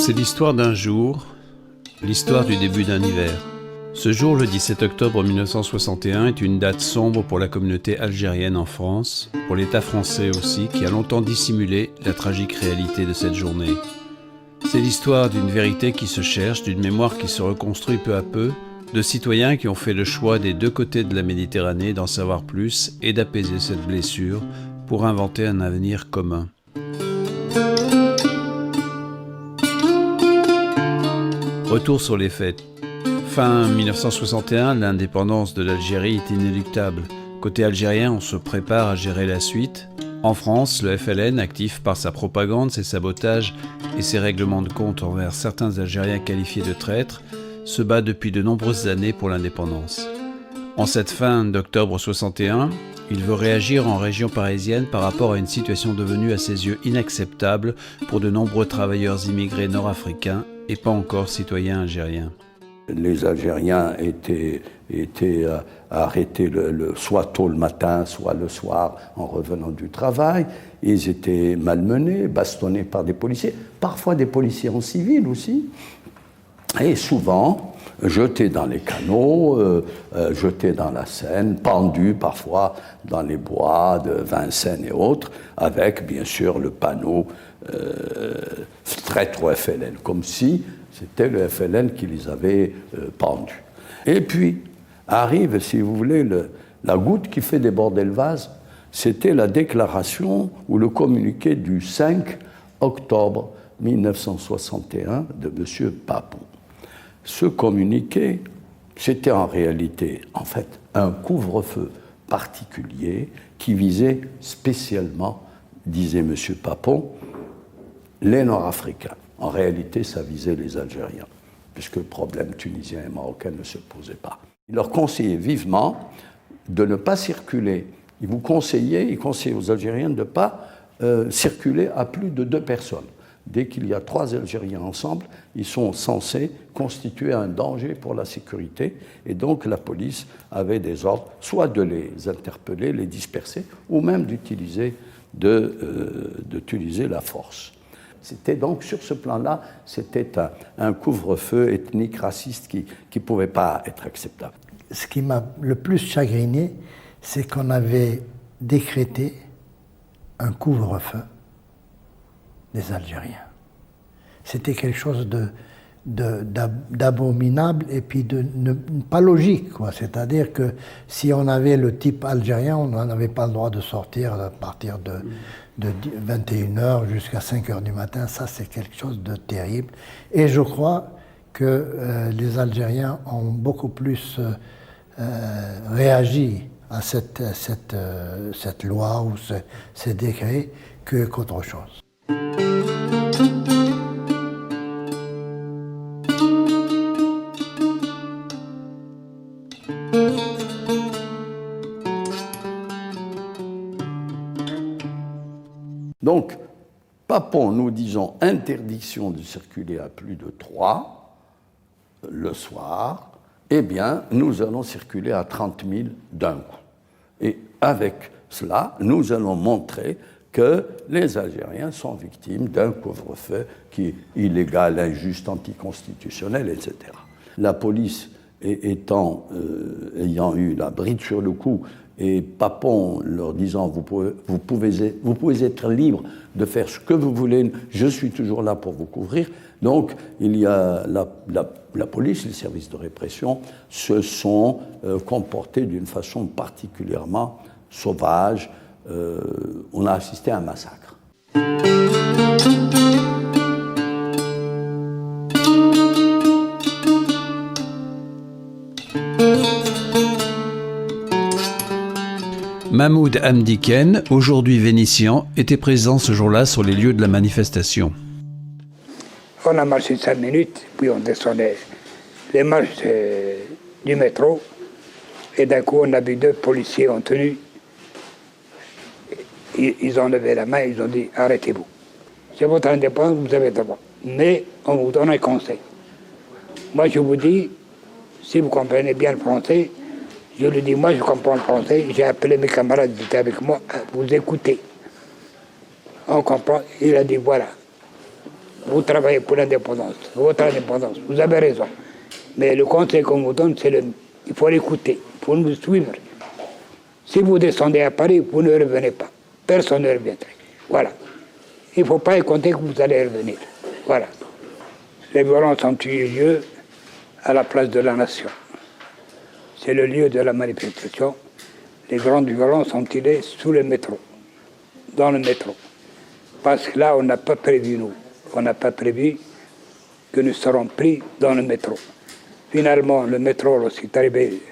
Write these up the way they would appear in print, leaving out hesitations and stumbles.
C'est l'histoire d'un jour, l'histoire du début d'un hiver. Ce jour, le 17 octobre 1961, est une date sombre pour la communauté algérienne en France, pour l'État français aussi, qui a longtemps dissimulé la tragique réalité de cette journée. C'est l'histoire d'une vérité qui se cherche, d'une mémoire qui se reconstruit peu à peu, de citoyens qui ont fait le choix des deux côtés de la Méditerranée d'en savoir plus et d'apaiser cette blessure pour inventer un avenir commun. Retour sur les faits. Fin 1961, l'indépendance de l'Algérie est inéluctable. Côté algérien, on se prépare à gérer la suite. En France, le FLN, actif par sa propagande, ses sabotages et ses règlements de compte envers certains Algériens qualifiés de traîtres, se bat depuis de nombreuses années pour l'indépendance. En cette fin d'octobre 61, il veut réagir en région parisienne par rapport à une situation devenue à ses yeux inacceptable pour de nombreux travailleurs immigrés nord-africains et pas encore citoyens algériens. Les Algériens étaient arrêtés soit tôt le matin, soit le soir en revenant du travail. Ils étaient malmenés, bastonnés par des policiers, parfois des policiers en civil aussi, et souvent jetés dans les canaux, jetés dans la Seine, pendus parfois dans les bois de Vincennes et autres, avec bien sûr le panneau traître au FLN, comme si c'était le FLN qui les avait pendus. Et puis arrive, si vous voulez, la goutte qui fait déborder le vase, c'était la déclaration ou le communiqué du 5 octobre 1961 de M. Papon. Ce communiqué, c'était en réalité, en fait, un couvre-feu particulier qui visait spécialement, disait M. Papon, les Nord-Africains. En réalité, ça visait les Algériens, puisque le problème tunisien et marocain ne se posait pas. Il leur conseillait vivement de ne pas circuler. Il conseillait aux Algériens de ne pas circuler à plus de 2 personnes. Dès qu'il y a 3 Algériens ensemble, ils sont censés constituer un danger pour la sécurité. Et donc la police avait des ordres, soit de les interpeller, les disperser, ou même d'utiliser la force. C'était donc, sur ce plan-là, c'était un couvre-feu ethnique, raciste, qui ne pouvait pas être acceptable. Ce qui m'a le plus chagriné, c'est qu'on avait décrété un couvre-feu des Algériens. C'était quelque chose d'abominable et puis pas logique, quoi. C'est-à-dire que si on avait le type algérien, on n'avait pas le droit de sortir à partir de 21h jusqu'à 5h du matin. Ça, c'est quelque chose de terrible. Et je crois que les Algériens ont beaucoup plus réagi à cette loi ou ces décrets qu'autre chose. Donc, Papon, nous disons interdiction de circuler à plus de 3 le soir, eh bien, nous allons circuler à 30 000 d'un coup. Et avec cela, nous allons montrer que les Algériens sont victimes d'un couvre-feu qui est illégal, injuste, anticonstitutionnel, etc. La police ayant eu la bride sur le cou, et Papon leur disant vous pouvez être libre de faire ce que vous voulez, je suis toujours là pour vous couvrir. Donc il y a la police, les services de répression se sont comportés d'une façon particulièrement sauvage. On a assisté à un massacre. Mahmoud Hamdiken, aujourd'hui vénitien, était présent ce jour-là sur les lieux de la manifestation. On a marché 5 minutes, puis on descendait les marches du métro, et d'un coup on a vu 2 policiers en tenue. Ils ont levé la main, ils ont dit « Arrêtez-vous. C'est votre indépendance, vous avez le droit. Mais on vous donne un conseil. Moi je vous dis, si vous comprenez bien le français, je lui dis, moi je comprends le français, j'ai appelé mes camarades qui étaient avec moi, vous écoutez. On comprend, il a dit, voilà, vous travaillez pour l'indépendance, votre indépendance, vous avez raison. Mais le conseil qu'on vous donne, il faut l'écouter, il faut nous suivre. Si vous descendez à Paris, vous ne revenez pas. Personne ne reviendrait. Voilà. Il ne faut pas y compter que vous allez revenir. Voilà. Les violences ont eu lieu à la place de la Nation. C'est le lieu de la manifestation. Les grandes violences ont tiré sous le métro, dans le métro. Parce que là, on n'a pas prévu, nous. On n'a pas prévu que nous serons pris dans le métro. Finalement, le métro, lorsqu'il est arrivé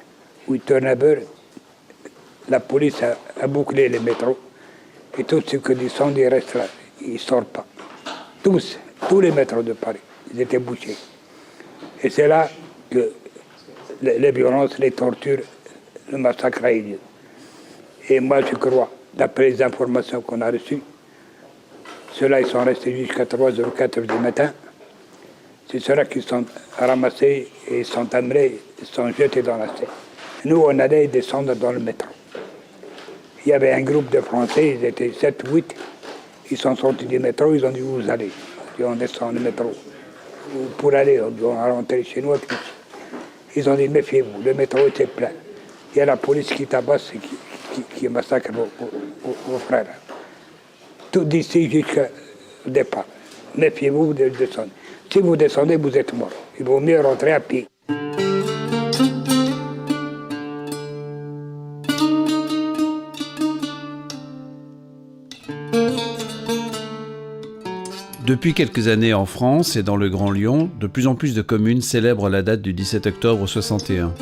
8h-9h, la police a bouclé les métros. Et tous ceux qui descendent, ils restent là. Ils ne sortent pas. Tous les métros de Paris, ils étaient bouchés. Et c'est là que les violences, les tortures, le massacre a eu lieu. Et moi, je crois, d'après les informations qu'on a reçues, ceux-là, ils sont restés jusqu'à 3h ou 4h du matin. C'est ceux-là qui sont ramassés et sont amenés, sont jetés dans la Seine. Nous, on allait descendre dans le métro. Il y avait un groupe de Français, ils étaient 7 ou 8. Ils sont sortis du métro, ils ont dit où vous allez. Et on descend le métro. Pour aller, on va rentrer chez nous. Ils ont dit méfiez-vous, le métro était plein. Il y a la police qui tabasse et qui massacre vos frères. Tout d'ici jusqu'au départ. Méfiez-vous de descendre. Si vous descendez, vous êtes mort. Il vaut mieux rentrer à pied. Depuis quelques années en France et dans le Grand Lyon, de plus en plus de communes célèbrent la date du 17 octobre 61.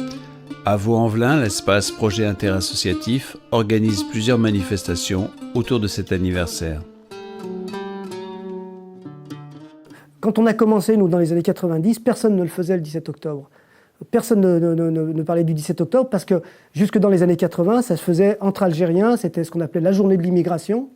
À Vaux-en-Velin, l'espace Projet Interassociatif organise plusieurs manifestations autour de cet anniversaire. Quand on a commencé, nous, dans les années 90, personne ne le faisait le 17 octobre. Personne ne parlait du 17 octobre parce que jusque dans les années 80, ça se faisait entre Algériens, c'était ce qu'on appelait la journée de l'immigration,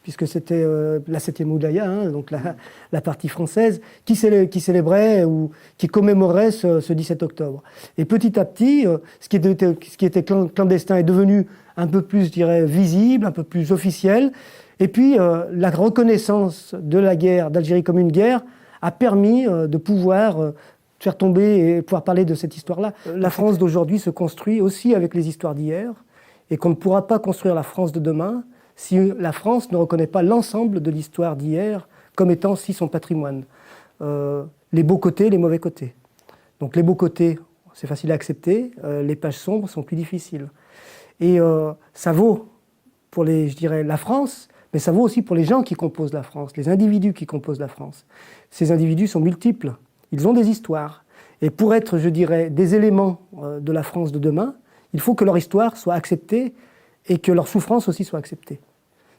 puisque c'était la 7e Oudaya, donc la partie française, qui célébrait ou qui commémorait ce 17 octobre. Et petit à petit, ce qui était clandestin est devenu un peu plus, je dirais, visible, un peu plus officiel. Et puis, la reconnaissance de la guerre d'Algérie comme une guerre a permis de pouvoir faire tomber et pouvoir parler de cette histoire-là. La France d'aujourd'hui se construit aussi avec les histoires d'hier, et qu'on ne pourra pas construire la France de demain si la France ne reconnaît pas l'ensemble de l'histoire d'hier comme étant aussi son patrimoine. Les beaux côtés, les mauvais côtés. Donc les beaux côtés, c'est facile à accepter, les pages sombres sont plus difficiles. Et ça vaut pour la France, mais ça vaut aussi pour les gens qui composent la France, les individus qui composent la France. Ces individus sont multiples, ils ont des histoires. Et pour être, des éléments de la France de demain, il faut que leur histoire soit acceptée et que leur souffrance aussi soit acceptée.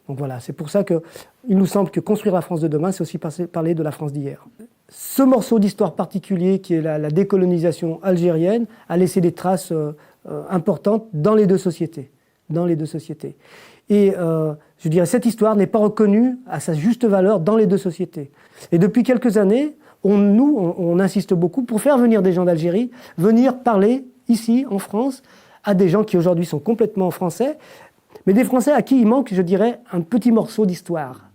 Donc voilà, c'est pour ça qu'il nous semble que construire la France de demain, c'est aussi parler de la France d'hier. Ce morceau d'histoire particulier, qui est la décolonisation algérienne, a laissé des traces importantes dans les deux sociétés. Et cette histoire n'est pas reconnue à sa juste valeur dans les deux sociétés. Et depuis quelques années, on insiste beaucoup pour faire venir des gens d'Algérie, venir parler ici, en France, à des gens qui aujourd'hui sont complètement français, mais des Français à qui il manque, un petit morceau d'histoire.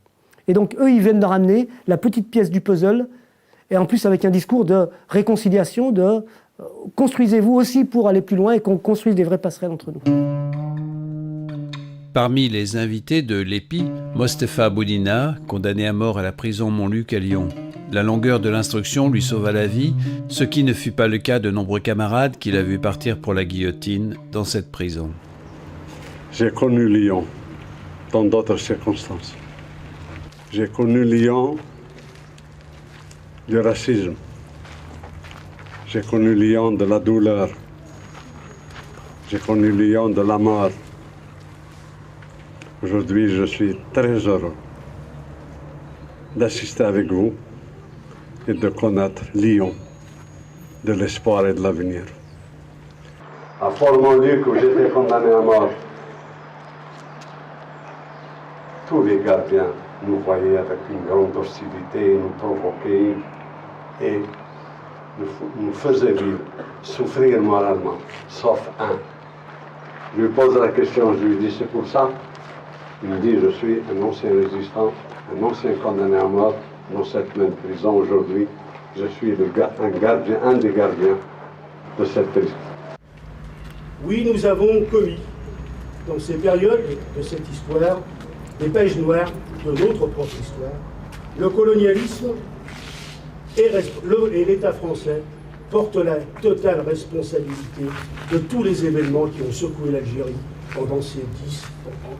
Et donc, eux, ils viennent de ramener la petite pièce du puzzle, et en plus avec un discours de réconciliation, de construisez-vous aussi pour aller plus loin et qu'on construise des vraies passerelles entre nous. Parmi les invités de l'EPI, Mostefa Boudina, condamné à mort à la prison Montluc à Lyon. La longueur de l'instruction lui sauva la vie, ce qui ne fut pas le cas de nombreux camarades qu'il a vu partir pour la guillotine dans cette prison. J'ai connu Lyon dans d'autres circonstances. J'ai connu Lyon du racisme. J'ai connu Lyon de la douleur. J'ai connu Lyon de la mort. Aujourd'hui, je suis très heureux d'assister avec vous et de connaître Lyon, de l'espoir et de l'avenir. À Fort-Montluc, où j'étais condamné à mort, tous les gardiens nous voyaient avec une grande hostilité, nous provoquaient et nous faisaient vivre, souffrir moralement, sauf un. Je lui pose la question, je lui dis c'est pour ça. Il me dit je suis un ancien résistant, un ancien condamné à mort, dans cette même prison aujourd'hui. Je suis un des gardiens de cette prison. Oui, nous avons commis, dans ces périodes de cette histoire, des pages noires de notre propre histoire. Le colonialisme et l'État français portent la totale responsabilité de tous les événements qui ont secoué l'Algérie pendant ces 10,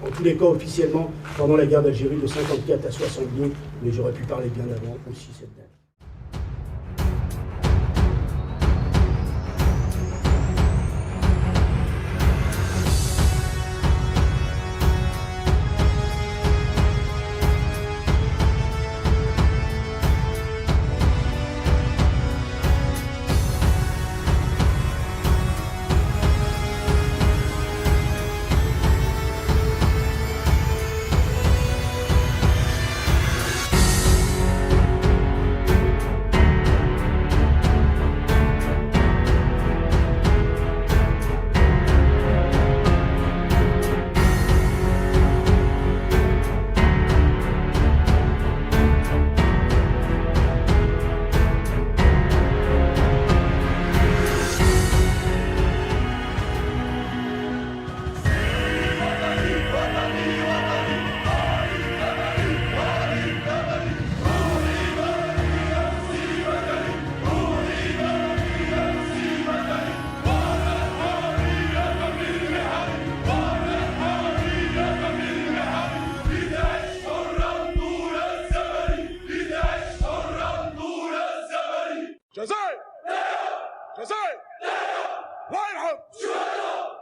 en tous les cas officiellement, pendant la guerre d'Algérie de 54 à 62, mais j'aurais pu parler bien avant aussi cette date. جزائر جزائر الله يرحم